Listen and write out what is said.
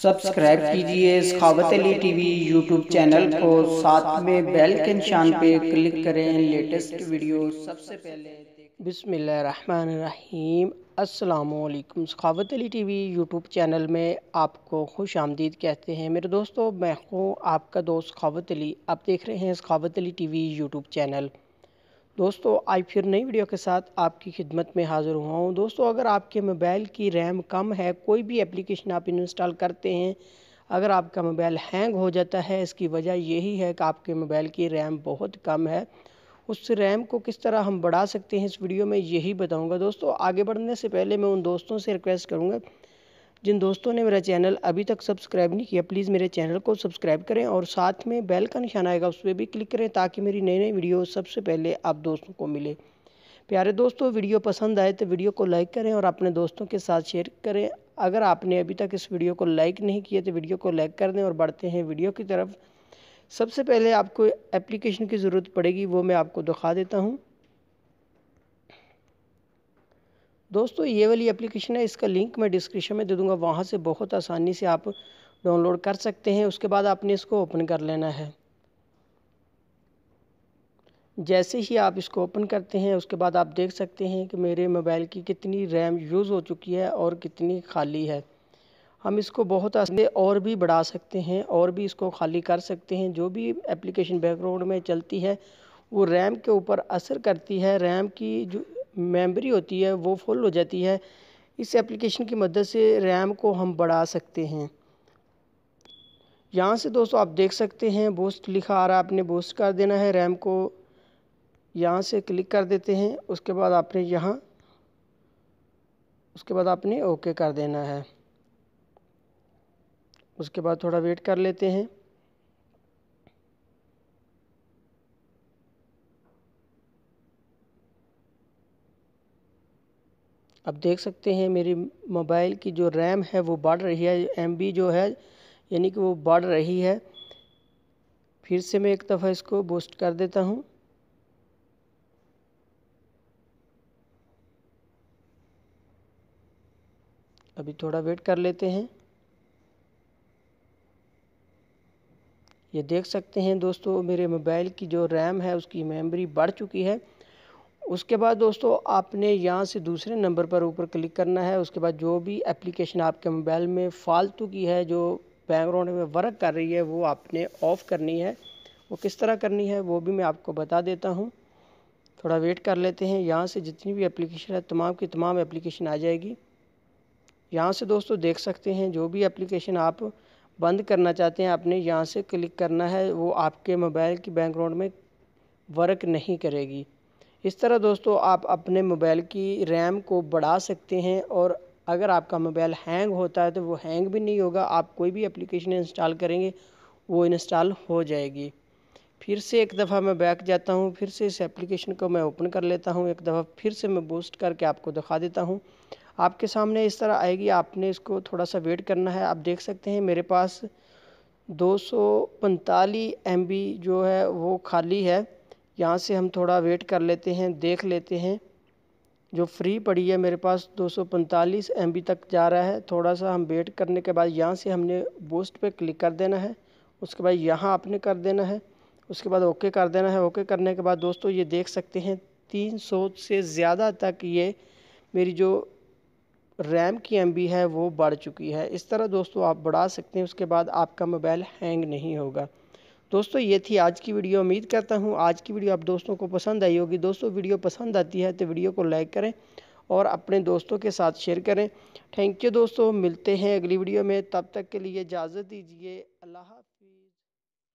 Subscribe कीजिए सखावत Ali TV YouTube channel को, साथ में बेल के निशान पे क्लिक करें लेटेस्ट वीडियो सबसे पहले। बिस्मिल्लाहिर्रहमानिर्रहीम। अस्सलामुअलैकुम। सखावत अली टीवी यूट्यूब चैनल में आपको खुश आमदीद कहते हैं। मेरे दोस्तों, मैं हूँ आपका दोस्त सखावत अली। आप देख रहे हैं सखावत अली टीवी यूट्यूब चैनल। दोस्तों, आज फिर नई वीडियो के साथ आपकी खिदमत में हाज़िर हुआ हूँ। दोस्तों, अगर आपके मोबाइल की रैम कम है, कोई भी एप्लीकेशन आप इंस्टॉल करते हैं, अगर आपका मोबाइल हैंग हो जाता है, इसकी वजह यही है कि आपके मोबाइल की रैम बहुत कम है। उस रैम को किस तरह हम बढ़ा सकते हैं, इस वीडियो में यही बताऊँगा। दोस्तों, आगे बढ़ने से पहले मैं उन दोस्तों से रिक्वेस्ट करूँगा जिन दोस्तों ने मेरा चैनल अभी तक सब्सक्राइब नहीं किया, प्लीज़ मेरे चैनल को सब्सक्राइब करें और साथ में बेल का निशान आएगा, उस पर भी क्लिक करें ताकि मेरी नई नई वीडियो सबसे पहले आप दोस्तों को मिले। प्यारे दोस्तों, वीडियो पसंद आए तो वीडियो को लाइक करें और अपने दोस्तों के साथ शेयर करें। अगर आपने अभी तक इस वीडियो को लाइक नहीं किया तो वीडियो को लाइक कर दें और बढ़ते हैं वीडियो की तरफ। सबसे पहले आपको एप्लीकेशन की ज़रूरत पड़ेगी, वो मैं आपको दिखा देता हूँ। दोस्तों, ये वाली एप्लीकेशन है, इसका लिंक मैं डिस्क्रिप्शन में दे दूंगा, वहाँ से बहुत आसानी से आप डाउनलोड कर सकते हैं। उसके बाद आपने इसको ओपन कर लेना है। जैसे ही आप इसको ओपन करते हैं, उसके बाद आप देख सकते हैं कि मेरे मोबाइल की कितनी रैम यूज़ हो चुकी है और कितनी खाली है। हम इसको बहुत आसानी और भी बढ़ा सकते हैं और भी इसको खाली कर सकते हैं। जो भी एप्लीकेशन बैकग्राउंड में चलती है वो रैम के ऊपर असर करती है। रैम की जो मेमोरी होती है वो फुल हो जाती है। इस एप्लीकेशन की मदद से रैम को हम बढ़ा सकते हैं। यहाँ से दोस्तों आप देख सकते हैं बूस्ट लिखा आ रहा है, आपने बूस्ट कर देना है। रैम को यहाँ से क्लिक कर देते हैं। उसके बाद आपने ओके कर देना है। उसके बाद थोड़ा वेट कर लेते हैं। अब देख सकते हैं मेरी मोबाइल की जो रैम है वो बढ़ रही है, एमबी जो है यानी कि वो बढ़ रही है। फिर से मैं एक दफ़ा इसको बूस्ट कर देता हूँ। अभी थोड़ा वेट कर लेते हैं। ये देख सकते हैं दोस्तों, मेरे मोबाइल की जो रैम है उसकी मेमोरी बढ़ चुकी है। उसके बाद दोस्तों आपने यहाँ से दूसरे नंबर पर ऊपर क्लिक करना है। उसके बाद जो भी एप्लीकेशन आपके मोबाइल में फालतू की है, जो बैकग्राउंड में वर्क कर रही है, वो आपने ऑफ़ करनी है। वो किस तरह करनी है वो भी मैं आपको बता देता हूँ। थोड़ा वेट कर लेते हैं। यहाँ से जितनी भी एप्लीकेशन है तमाम की तमाम एप्लीकेशन आ जाएगी। यहाँ से दोस्तों देख सकते हैं जो भी एप्लीकेशन आप बंद करना चाहते हैं आपने यहाँ से क्लिक करना है, वो आपके मोबाइल की बैकग्राउंड में वर्क नहीं करेगी। इस तरह दोस्तों आप अपने मोबाइल की रैम को बढ़ा सकते हैं और अगर आपका मोबाइल हैंग होता है तो वो हैंग भी नहीं होगा। आप कोई भी एप्लीकेशन इंस्टॉल करेंगे वो इंस्टॉल हो जाएगी। फिर से एक दफ़ा मैं बैक जाता हूँ, फिर से इस एप्लीकेशन को मैं ओपन कर लेता हूँ। एक दफ़ा फिर से मैं बूस्ट करके आपको दिखा देता हूँ। आपके सामने इस तरह आएगी, आपने इसको थोड़ा सा वेट करना है। आप देख सकते हैं मेरे पास 245 MB जो है वो खाली है। यहाँ से हम थोड़ा वेट कर लेते हैं, देख लेते हैं। जो फ्री पड़ी है मेरे पास 245 MB तक जा रहा है। थोड़ा सा हम वेट करने के बाद यहाँ से हमने बूस्ट पे क्लिक कर देना है। उसके बाद यहाँ आपने कर देना है। उसके बाद ओके कर देना है। ओके करने के बाद दोस्तों ये देख सकते हैं 300 से ज़्यादा तक ये मेरी जो रैम की MB है वो बढ़ चुकी है। इस तरह दोस्तों आप बढ़ा सकते हैं। उसके बाद आपका मोबाइल हैंग नहीं होगा। दोस्तों, ये थी आज की वीडियो। उम्मीद करता हूँ आज की वीडियो आप दोस्तों को पसंद आई होगी। दोस्तों, वीडियो पसंद आती है तो वीडियो को लाइक करें और अपने दोस्तों के साथ शेयर करें। थैंक यू दोस्तों, मिलते हैं अगली वीडियो में। तब तक के लिए इजाज़त दीजिए। अल्लाह हाफ़िज़।